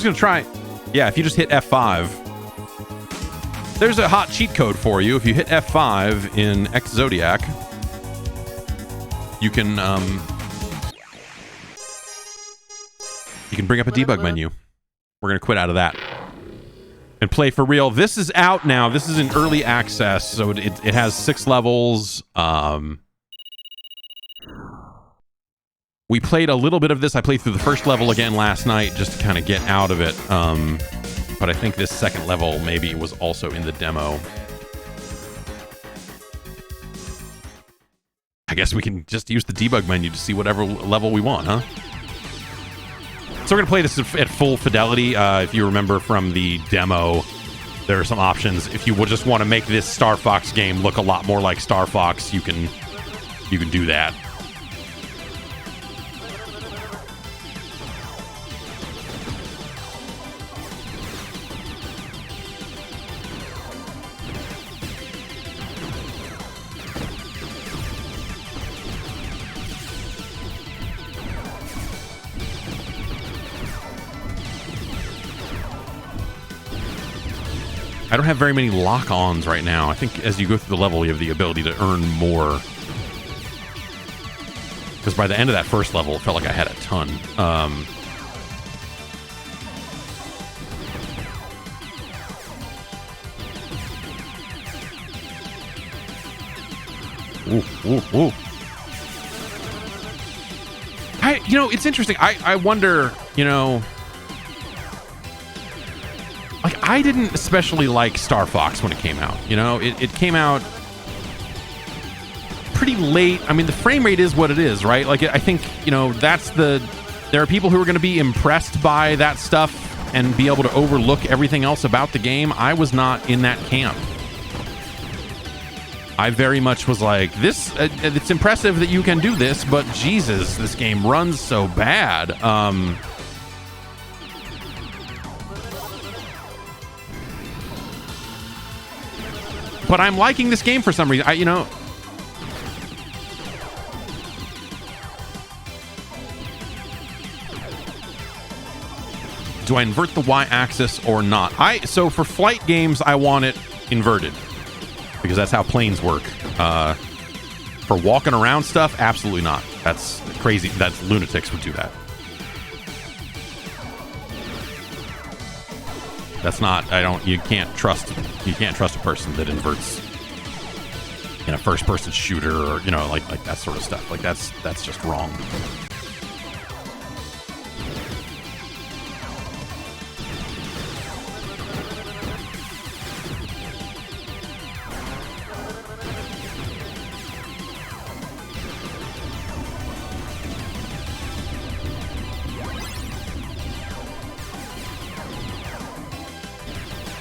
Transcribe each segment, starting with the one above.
just going to try. Yeah, if you just hit F5, there's a hot cheat code for you. If you hit F5 in Ex-Zodiac, you can bring up a debug menu. We're going to quit out of that and play for real. This is out now. This is in early access, so it has 6 levels. We played a little bit of this. I played through the first level again last night just to kind of get out of it. But I think this second level maybe was also in the demo. I guess we can just use the debug menu to see whatever level we want, huh? So we're going to play this at full fidelity. If you remember from the demo, there are some options. If you would just want to make this Starfox game look a lot more like Starfox, you can do that. I don't have very many lock-ons right now. I think as you go through the level, you have the ability to earn more. Because by the end of that first level, it felt like I had a ton. Ooh. It's interesting. I wonder, like, I didn't especially like Starfox when it came out. It came out pretty late. I mean, the frame rate is what it is, right? Like, I think, there are people who are going to be impressed by that stuff and be able to overlook everything else about the game. I was not in that camp. I very much was like, it's impressive that you can do this, but Jesus, this game runs so bad. But I'm liking this game for some reason. Do I invert the y-axis or not? So for flight games, I want it inverted because that's how planes work. For walking around stuff, absolutely not. That's crazy. That's lunatics would do that. That's not, you can't trust a person that inverts in a first person shooter or, like that sort of stuff. Like that's just wrong.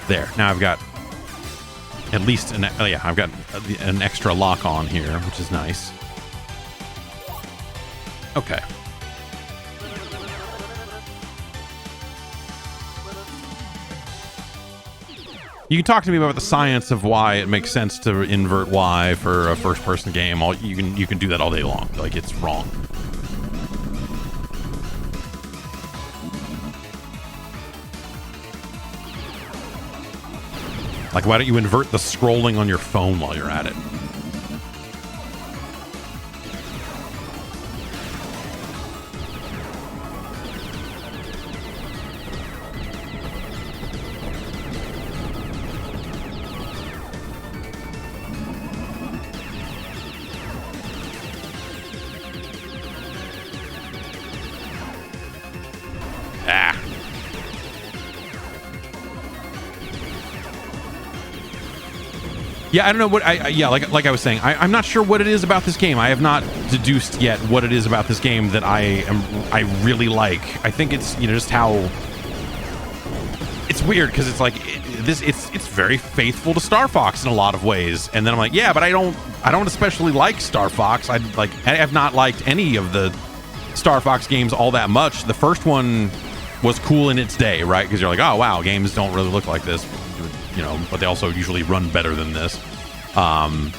There. Now I've got at least I've got an extra lock on here, which is nice. Okay. You can talk to me about the science of why it makes sense to invert Y for a first-person game. You can do that all day long. Like, it's wrong. Like, why don't you invert the scrolling on your phone while you're at it? Yeah, I don't know what like I was saying, I'm not sure what it is about this game. I have not deduced yet what it is about this game that I really like. I think it's just how it's weird because it's like it's very faithful to Starfox in a lot of ways. And then I'm like, yeah, but I don't especially like Starfox. I have not liked any of the Starfox games all that much. The first one was cool in its day, right? Because you're like, oh wow, games don't really look like this. But they also usually run better than this. And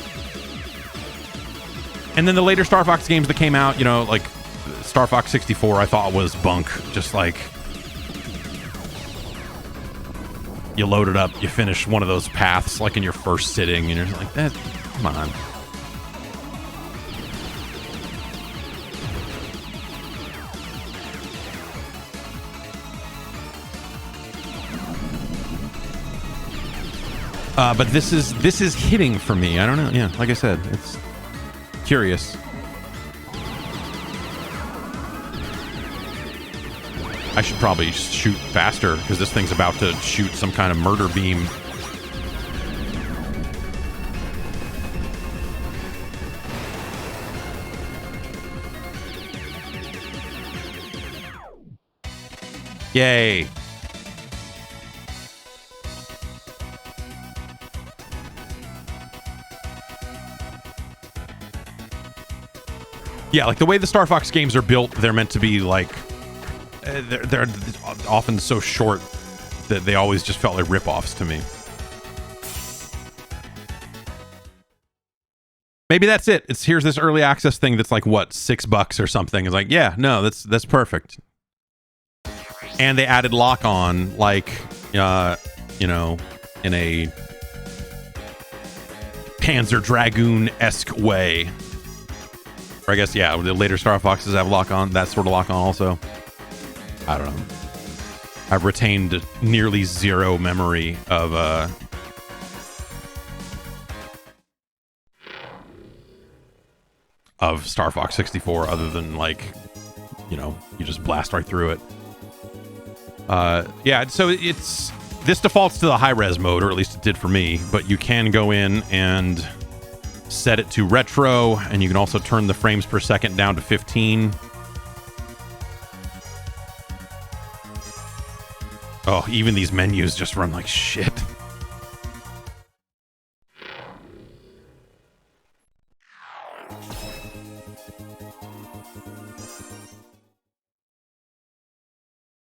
then the later Star Fox games that came out, like Star Fox 64, I thought was bunk. Just like, you load it up, you finish one of those paths like in your first sitting, and you're like, that, come on. But this is hitting for me. I don't know. Yeah, like I said, it's curious. I should probably shoot faster because this thing's about to shoot some kind of murder beam. Yay. Yeah, like the way the Starfox games are built, they're meant to be like they're often so short that they always just felt like rip-offs to me. Maybe that's it. Here's this early access thing that's like what, $6 or something. It's like, yeah, no, that's perfect. And they added lock on, like you know, in a Panzer Dragoon-esque way. Or I guess, yeah, the later Star Foxes have lock on, that sort of lock on also. I don't know. I've retained nearly zero memory of Star Fox 64 other than, like, you know, you just blast right through it. Yeah, so this defaults to the high-res mode, or at least it did for me, but you can go in and set it to retro, and you can also turn the frames per second down to 15. Oh, even these menus just run like shit.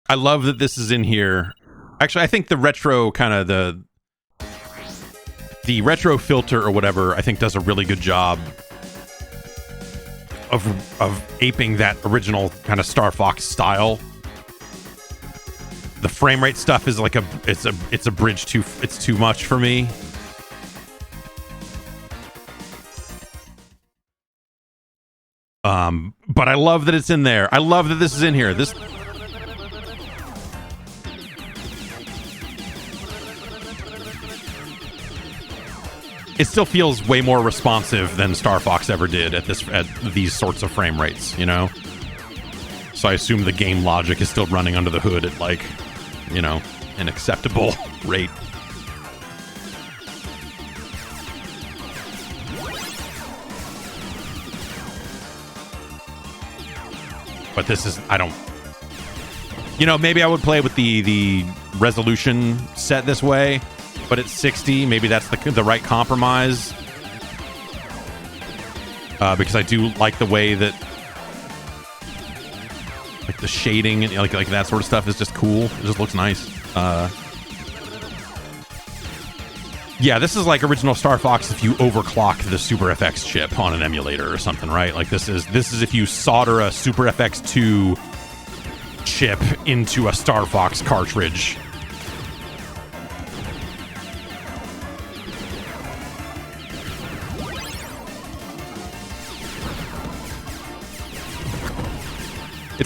I love that this is in here. Actually, I think the retro kind of the retro filter or whatever, I think does a really good job of aping that original kind of Star Fox style. The frame rate stuff is like it's a bridge it's too much for me. But I love that it's in there. I love that this is in here. It still feels way more responsive than Star Fox ever did at these sorts of frame rates, you know? So I assume the game logic is still running under the hood at, like, you know, an acceptable rate. But this is, I don't... You know, maybe I would play with the resolution set this way, but it's 60. Maybe that's the right compromise. Because I do like the way that, like, the shading and like that sort of stuff is just cool. It just looks nice. Yeah, this is like original Star Fox if you overclock the Super FX chip on an emulator or something, right? Like this is if you solder a Super FX2 chip into a Star Fox cartridge.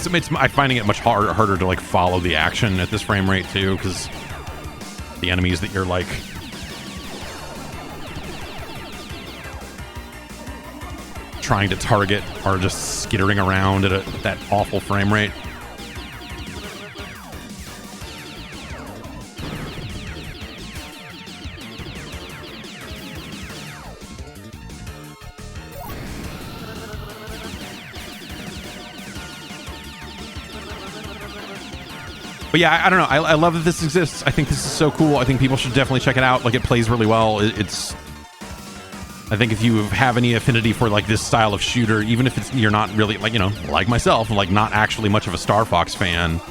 I'm finding it much harder to, like, follow the action at this frame rate too, because the enemies that you're, like, trying to target are just skittering around at that awful frame rate. But yeah, I don't know. I love that this exists. I think this is so cool. I think people should definitely check it out. Like, it plays really well. I think if you have any affinity for, like, this style of shooter, even if you're not really, like, you know, like myself, like, not actually much of a Star Fox fan,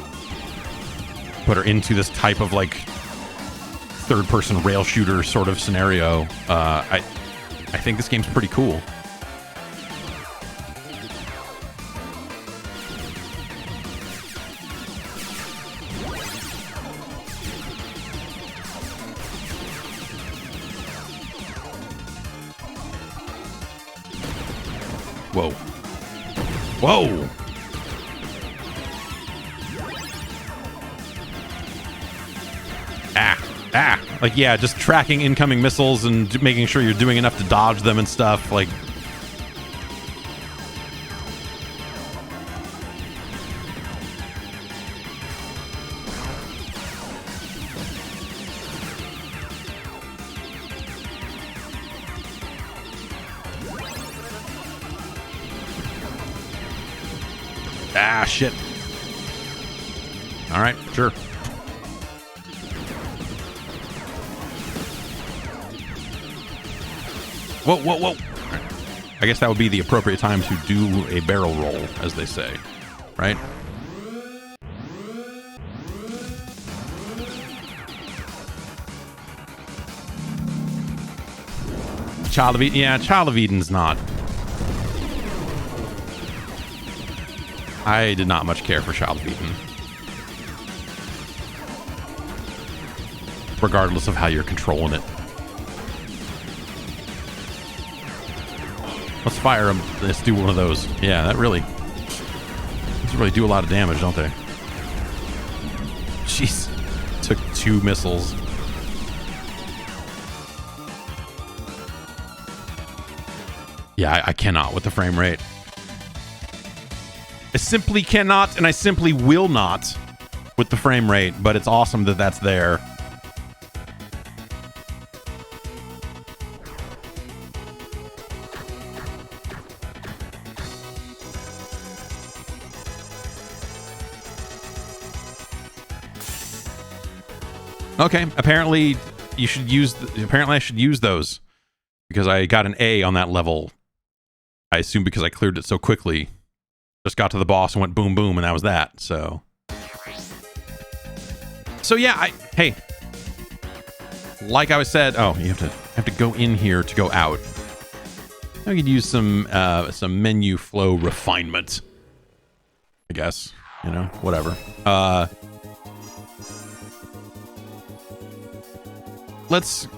but are into this type of, like, third-person rail shooter sort of scenario, I think this game's pretty cool. Whoa. Whoa! Like, yeah, just tracking incoming missiles and making sure you're doing enough to dodge them and stuff. Like, shit. All right, sure. Whoa, whoa, whoa. Right. I guess that would be the appropriate time to do a barrel roll, as they say, right? Child of Eden, yeah, Child of Eden's not. I did not much care for Child of Eden. Regardless of how you're controlling it. Let's fire them. Let's do one of those. Yeah, that really... These really do a lot of damage, don't they? Jeez. Took 2 missiles. Yeah, I cannot with the frame rate. I simply cannot, and I simply will not with the frame rate, but it's awesome that that's there. Okay, apparently you should use. Apparently I should use those because I got an A on that level. I assume because I cleared it so quickly. Just got to the boss and went boom boom, and that was that. So yeah. Hey, like I was said. Oh, you have to go in here to go out. I could use some menu flow refinement. I guess, you know, whatever. Let's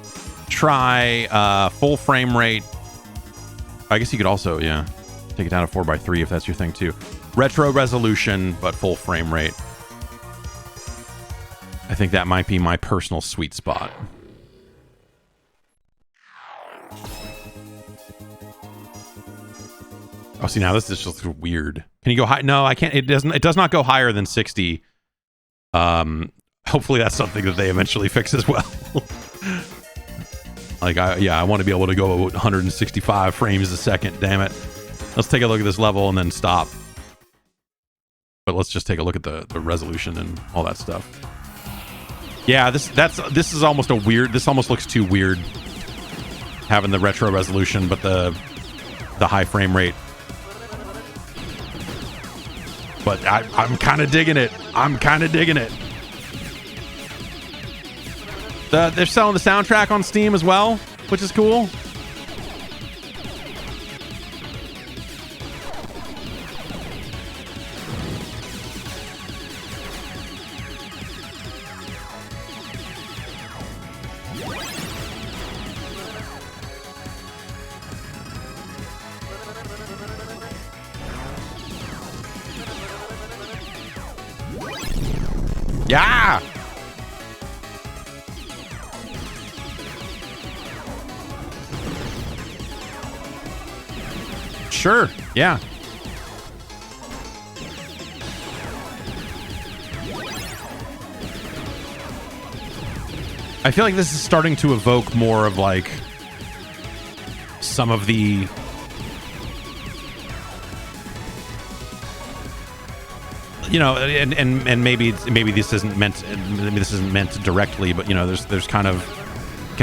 try full frame rate. I guess you could also, yeah, take it down to 4:3 if that's your thing too. Retro resolution, but full frame rate. I think that might be my personal sweet spot. Oh, see, now this is just weird. Can you go high? No, I can't. It does not go higher than 60. Hopefully that's something that they eventually fix as well. Like, I want to be able to go 165 frames a second. Damn it. Let's take a look at this level and then stop. But let's just take a look at the resolution and all that stuff. Yeah, this is almost a weird. This almost looks too weird. Having the retro resolution, but the high frame rate. But I'm kind of digging it. I'm kind of digging it. They're selling the soundtrack on Steam as well, which is cool. Yeah! Sure, yeah. I feel like this is starting to evoke more of like some of the and maybe this isn't meant directly, but you know, there's kind of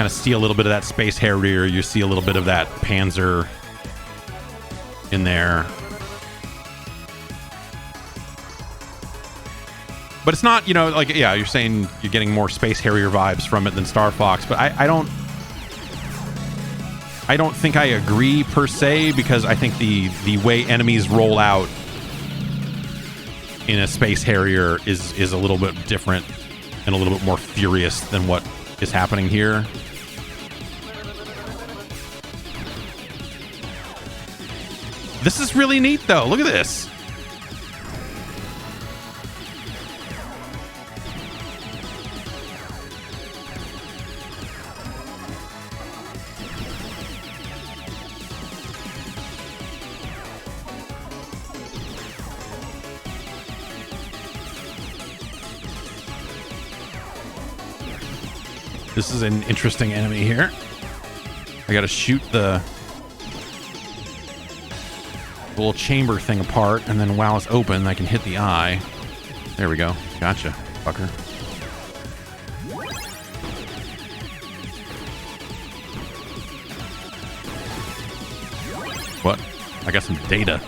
see a little bit of that Space Harrier, you see a little bit of that Panzer in there. But it's not, like, yeah, you're saying you're getting more Space Harrier vibes from it than Starfox, but I don't think I agree per se, because I think the way enemies roll out in a Space Harrier is a little bit different and a little bit more furious than what is happening here. This is really neat, though. Look at this. This is an interesting enemy here. I gotta shoot the little chamber thing apart, and then while it's open, I can hit the eye. There we go. Gotcha, fucker. What? I got some data.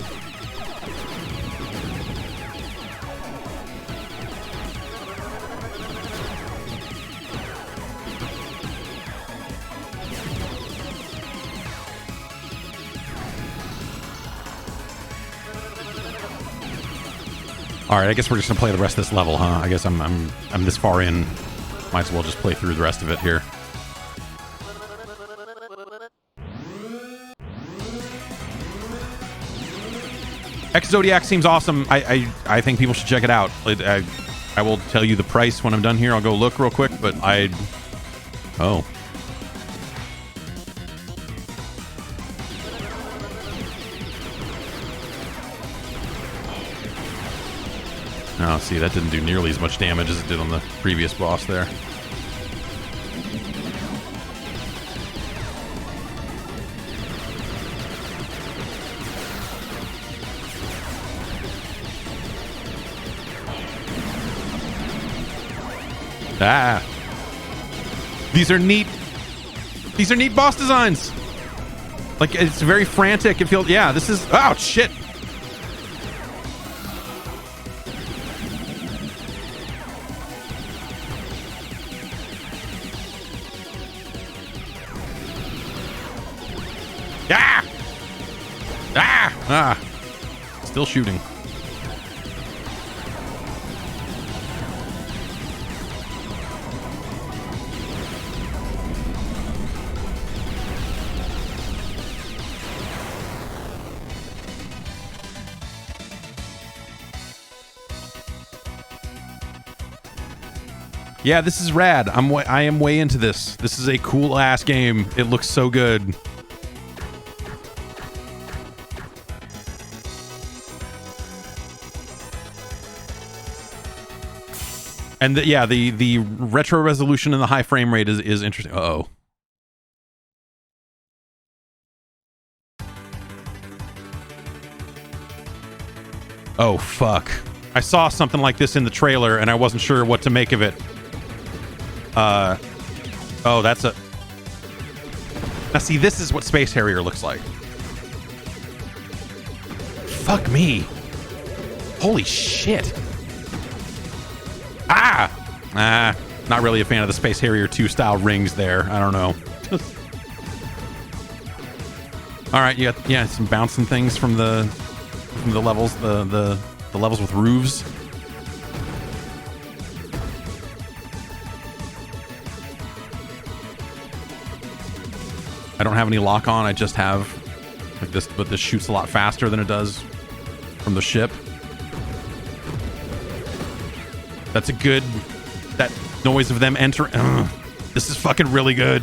All right, I guess we're just gonna play the rest of this level, huh? I guess I'm this far in. Might as well just play through the rest of it here. Ex-Zodiac seems awesome. I think people should check it out. I will tell you the price when I'm done here. I'll go look real quick, but oh. Oh, see, that didn't do nearly as much damage as it did on the previous boss there. Ah. These are neat boss designs. Like, it's very frantic. It feels, yeah, this is, oh, shit. Ah! Ah! Ah! Still shooting. Yeah, this is rad. I am way into this. This is a cool ass game. It looks so good. And the retro resolution and the high frame rate is interesting. Uh-oh. Oh, fuck. I saw something like this in the trailer, and I wasn't sure what to make of it. Oh, that's a... Now, see, this is what Space Harrier looks like. Fuck me. Holy shit. Ah! Not really a fan of the Space Harrier 2 style rings there. I don't know. All right, you got, yeah, some bouncing things from the levels, the levels with roofs. I don't have any lock on. I just have like this, but this shoots a lot faster than it does from the ship. That's a good, that noise of them entering. This is fucking really good.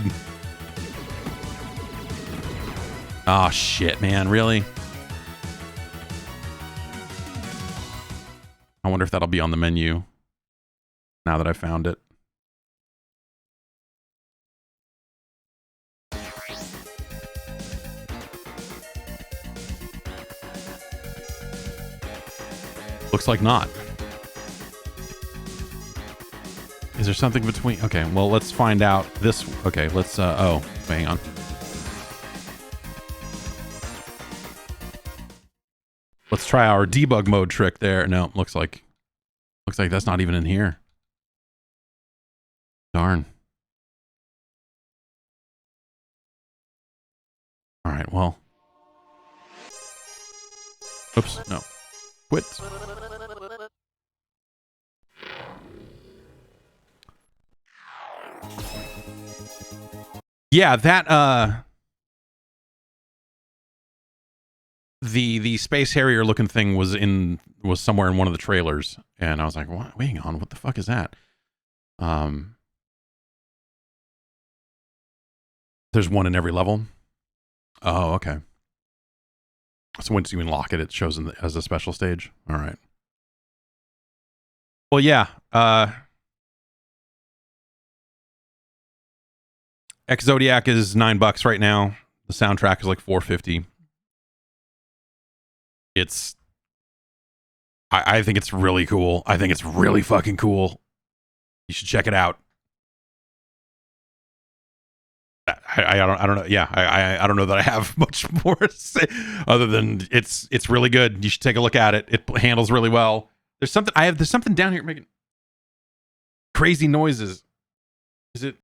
Oh shit, man, really? I wonder if that'll be on the menu now that I found it. Looks like not. Is there something between? Okay, well, let's find out this. Okay, let's, oh, hang on. Let's try our debug mode trick there. No, looks like that's not even in here. Darn. All right, well. Oops, no. Quit. Yeah, that the Space Harrier looking thing was somewhere in one of the trailers, and I was like, what? Wait on, what the fuck is that? There's one in every level. Oh, okay. So once you unlock it, it shows as a special stage. All right. Well, yeah. Ex-Zodiac is $9 right now. The soundtrack is like $4.50. I think it's really cool. I think it's really fucking cool. You should check it out. I don't know. Yeah, I don't know that I have much more to say other than it's really good. You should take a look at it. It handles really well. There's something down here making crazy noises. Is it?